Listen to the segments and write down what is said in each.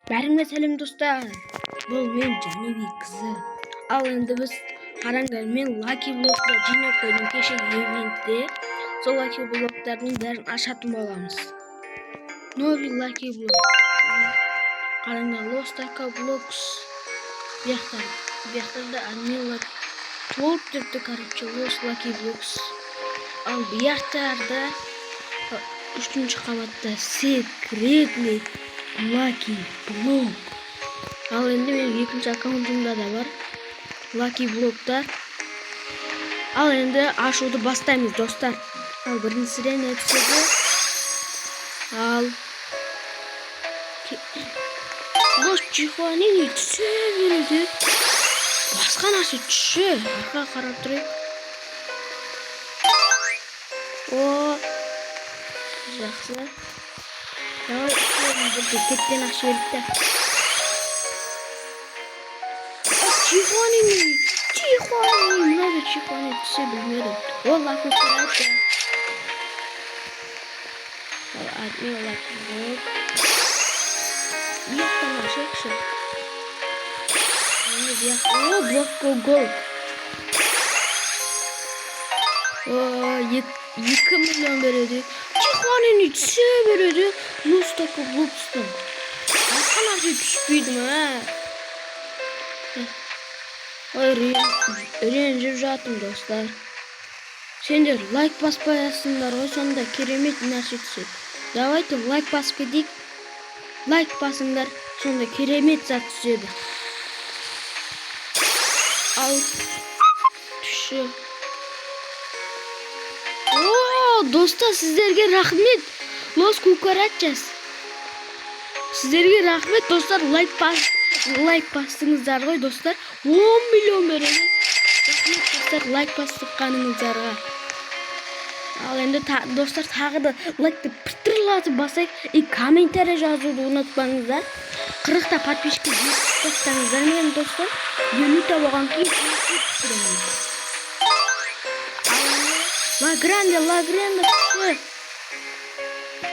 Бәріңе сәлем достар. Бұл мен Жәнібек қызы. Ал енді біз қараңдар, мен Lucky Block'та жинап қойдым кешегі ивентте. Сол Lucky Block'тардың бәрін ашатын боламыз. Новый Lucky Block. Қараңдар, Lost Lucky Blocks. Бияқтарда админ Lucky. Толып тұрды, короче, Lost Lucky Blocks. Ал бияқтарда 3-ші қабатта Secretly Lucky Block. Ал енді мен 2-ші аккаунтымда да бар Lucky Block'тар. Ал енді ашуды бастаймыз достар. Ал біріншіден өтседі. Ал Лос Чихуанини түсе береді. Басқа нәрсе түші. Арқа қарап тұрайық. О, жақсы. Давай үшеуімізді кеттен ақша берді. Чихуанини. Мынады Чихуанини түсе білмеді. Ол лаку қарайды. Админ Lucky Block. Бияқтан ашайықшы. О, блокко гол. О, 2 миллион береді. Чихуанини түсе береді. Lost Lucky Block'стан. Басқа нәрсе түспейді ма? Ой, ренжіп жатым достар. Сендер лайк баспайсыңдар ғой, сонда керемет нәрсе түседі. Давайте лайк басып кетейік. Лайк басыңдар, сонда керемет зат түседі. Ал түші. О, достар, сіздерге рахмет. Лос Кукарачас. Сіздерге рахмет достар, лайк бастыңыздар ғой достар. 10 миллион береді. Рахмет достар, лайк басқаныңыздарға. Ал енді достар, тағы да лайкты пітірлатып басайық. И комментарий жазуды ұнатпаңыздар. 40-та подписчика бастаңыздар мен достар. Минута болған кейін пітіремін. Ал енді Лагранде күші.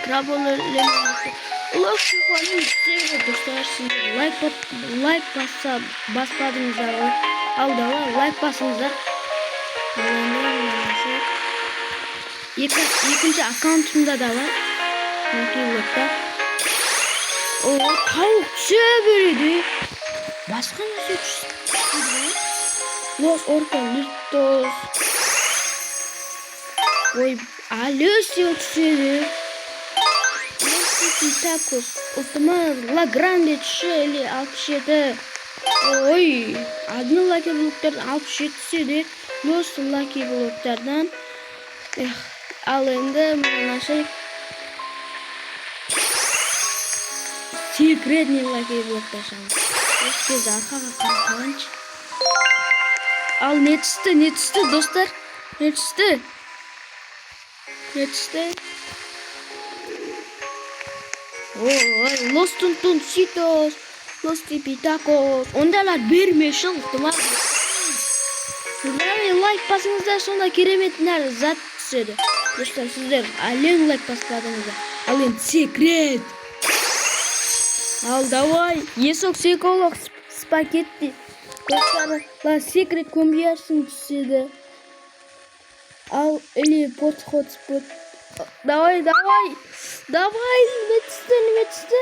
Краболелемін. Лос Чихуанини түсе достар, сіздер лайк баспадыңыздар ғой. Ал давай лайк басыңыздар. Екінші аккаунтымда да бар. Lucky Block'та. О, тауық түсе береді. Басқа нәрсе түсе. Лос Оркалиптос. Ой, Алесио түседі. Такос, Ultimate Лагранде түші 67. Ой, админ Lucky Block'тардан 67 түседі. Lost Lucky Block'тардан. Ал енді мұнан ашайық. Secretly Lucky Block'тар шаңыз. Өз арқаға қарапаланшы. Ал не түсті достар? Не түсті? Ой, Los Tuntuncitos, Los Tipitacos. Ондайлар берме шылықтым ағы. Лайк басыңыздар, сонда керемет нәр зат түседі. Достар, сіздер әлем лайк баспадыңыздар. Ал енді секрет. Ал давай, есок секолог спагетти. Достар, секрет комбиясын түседі. Ал или подход. Давай. Не түсті?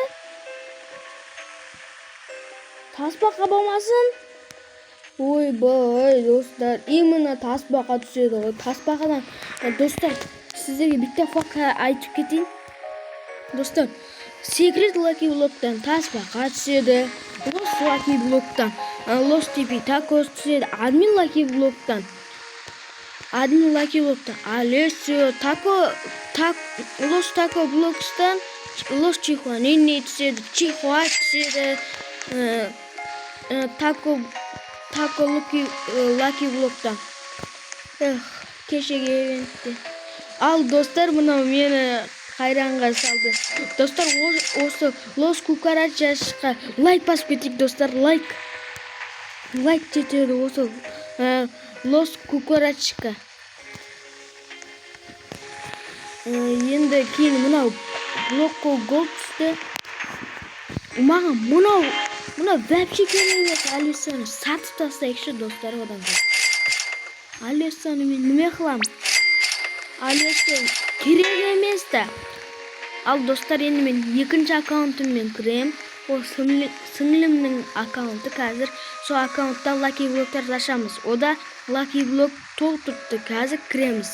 Тасбақа болмасын. Ой, достар, именно тасбақа түседі ғой. Тасбақадан, достар, сіздерге бітті факта айтып кетейін. Достар, Secret Lucky Block'тан тасбақа түседі. Lost Lucky Block'тан Los Tipitacos түседі. Admin Lucky Block'тан Alessio Los Taco Blocks'tan Los Чихуанини түседі. Чихуа түседі. Taco Lucky Block'tan. Кешеге ивентте. Ал достар, мынау мені қайранға салды. Достар, осы Лос Кукарачасқа лайк басып кетейік достар. Лайк жетеді осы Лос Кукарачка. Енді кейін мынау блокко гол түсті. Mаған buna вообще kerak emas. Alessani satib taslaylikchi do'stlar odamlar. Alessani men nima qilaman? Alessa kerak emas-da. Al do'stlar, endi men ikkinchi akkauntimdan kiraman. O singlimning akkaunti. Hozir shu akkauntdan Lucky Blocklar tashamiz. O da Lucky Block to'ldirdi. Hozir kiramiz.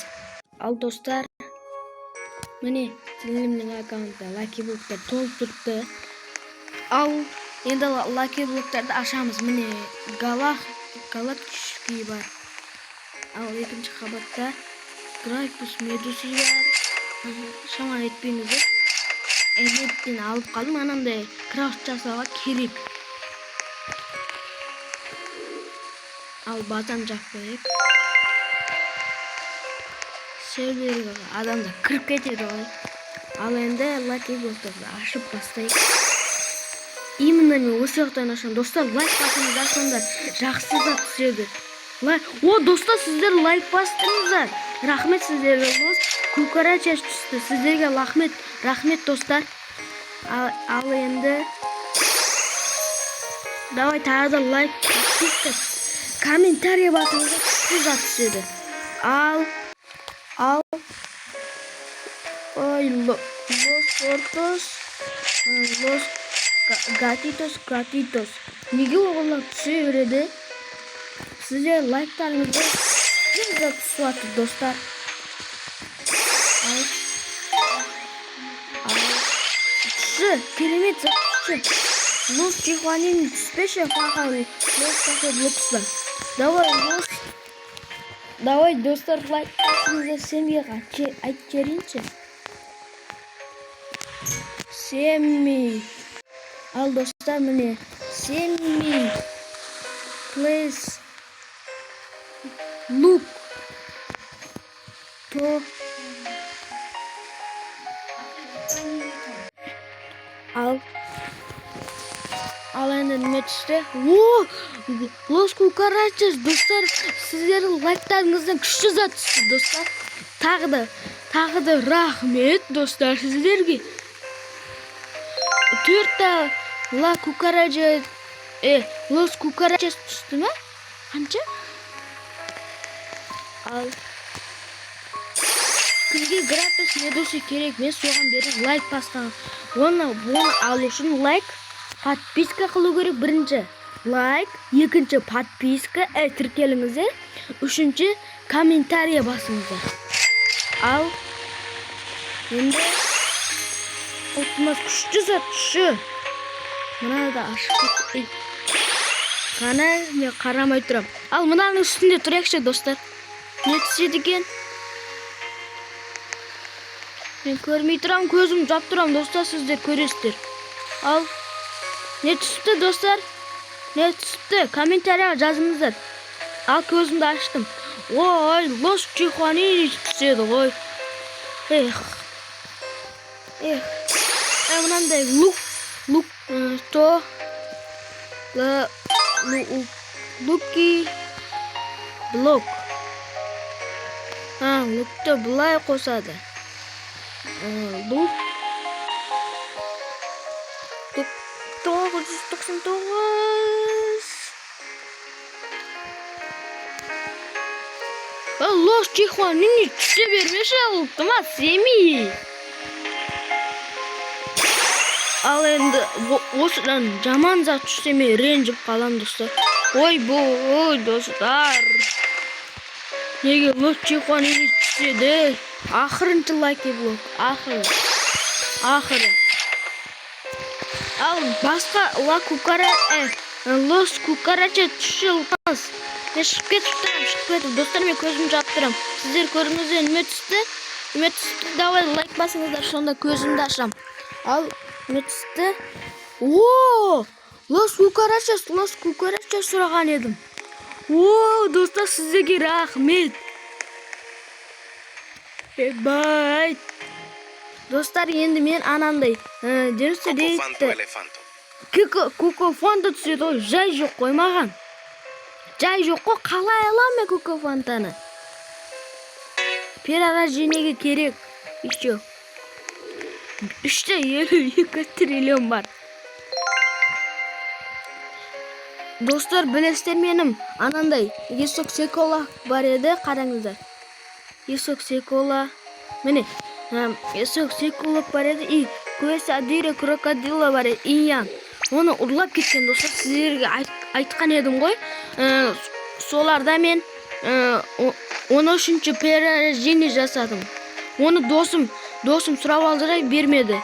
Al do'stlar, mana singlimning akkaunti Lucky Blocklar to'ldirdi. Al endi Lucky Blocklarni ashamiz. Mana galaktika bor. Al ikkinchi qavatda Grapus Medusa bor. Shaman etpeymiz. Evettin alıp kaldım. Anamda craft jasaga kerak. Al bazan jakpayıp. Serverga adamda kirib ketedi. Al endi Lucky Blocklarni ashib bastayık. Именно мен осы жақтан ашам. Достар, лайк басыңыздар, сонда жақсы зат түседі. О, достар, сіздер лайк бастыңыздар. Рахмет сіздерге. Кукарача түсті. Сіздерге рахмет достар. Ал енді давай тағы да лайк, подписка, комментарий басыңыздар, күшті зат түседі. Ал ой, los gatitos. Неге оғылар түсе береді? Сіздер лайктарыңызды күшті түсіп атыр достар. Керемет зат. Лос Чихуанин түспеші фақалы. Лос Lucky Blocks'та. Давай достар, лайк басыңыздар, семьяға айтып жіберейінші. Семьи. Ал достар, міне семьи. Please look to Al endi nima tushdi? Los Cucarachas dostlar, sizlarning layklarыңызdan kuchli zat tushdi dostlar. Tag'da rahmet dostlar sizlarga. 4 ta Los Cucarachas tushdimi? Qancha? Al Kimga Grapus Medusa kerak? Men so'g'an berib like basgan. Buni olish uchun like, подписка qilib kerak. Birinchi like, ikkinchi подписка, tirkelingizlar, uchinchi kommentariy bosingizlar. Al endi o'tmas kuchli zat shu. Mana da ashib qana men qaramay turam. Al bularning ustida turaylikchi do'stlar. Ne tushadi ekan? Men ko'rmay turam, ko'zim jop turam do'stlar, sizlar ko'rasizlar. Al ne tushdi do'stlar? Ne tushdi? Kommentariyaga yozingizlar. Al ko'zimni ochdim. Voy, Los Чихуанин tushadi, voy. Bunday Lucky Block. Look'ta bulay qo'shadi. Look 999. Los Чихуанин tusha bermish olibdi-ma, Semi. Al endi o'shidan jomon zat tushsa men renjib qolam do'stlar. Voy do'stlar. Nega Los Чихуанин tushdi? Oxirinchi Lucky Block, oxiri. Al boshqa Los Cucarachas tushilmas. Men chiqib ketdim do'stlar, men ko'zimni yopib turam. Sizlar ko'ringizlar, nima tushdi? Davay like basingizlar, shunda ko'zimni ocham. Al nima tushdi? Los Cucarachas so'ragan edim. Do'stlar, sizlarga rahmet. Bye. Do'stlar, endi men anamday dersa deydi. Kukofonta tushdi, joy yo'q qo'ymagan. Joy yo'q-ku, qalay olaman kukofontani? Перерождениеге kerak. Еще 3 trillion bor. Dostlar bilesizler menim anандай Yesok Sekola бар еді, қараңыздар. Yesok Sekola. Mine. Yesok Sekola бар еді. И Quesadilla Crocodilo бар еді. Иян. Оны ұрлап кеткен достар. Сіздерге айтқан едім ғой. Соларда мен 13-ші перерождение жасадым. Оны досым сұрап алды, бермеді.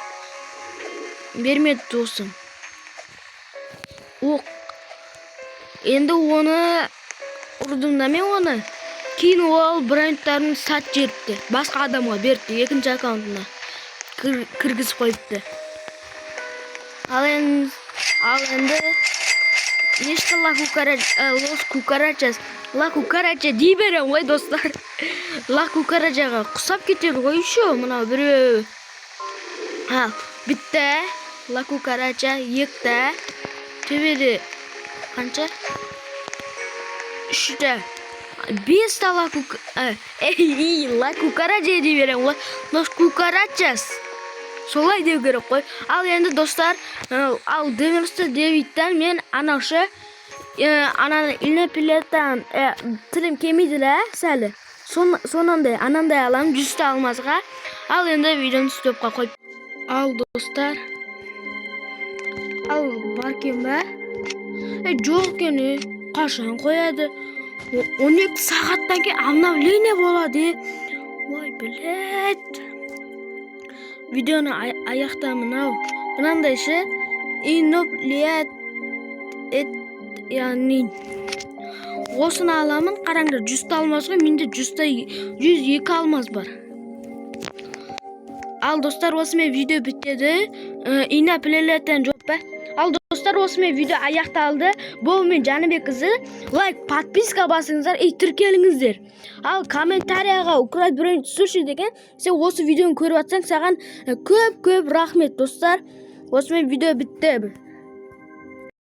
Бермеді досым. Енді оны ұрдым да мен оны. Кейін ол брендтарын сат жеріпті. Басқа адамға берді. Екінші аккаунтына кіргізіп қойыпты. Ал енді нешті ла кукарача дей берем ғой достар. Ла кукарачаға құсап кетеді ғой үші. Мұнау біреу. Бітті. Ла кукарача екті. Төбеді қанша? Үшті. Бесті ла кукарача дей берем ғой. Лос кукарачас. Солай деу керек қой. Ал енді достар, ал 99-тен мен анаушы ананы илне пилеттен тілім кемейділі сәлі. Сонандай анандай алам 100 алмазға. Ал енді видеоны стопқа қойып. Ал достар. Ал бар кен бә? Жоқ кені қашан қояды. 12 сағаттан кен обновление болады. Ой, білет. Videonu ayaqtamın av. Mınандай ше иноплият yani осыны аламын. Қараңдар 100 алмаз ғой. Менде 102 алмаз бар. Ал достар, осымен видео бітеді. Иноплияттен жоқ па? Ал достар, осымен видео аяқталды. Бұл мен Жаныбек қызы. Лайк, подписка басыңыздар, тіркеліңіздер. Ал комментарияға украй бренд суши деген, сен осы видеоны көріп атсаң, саған көп рахмет достар. Осымен видео бітті.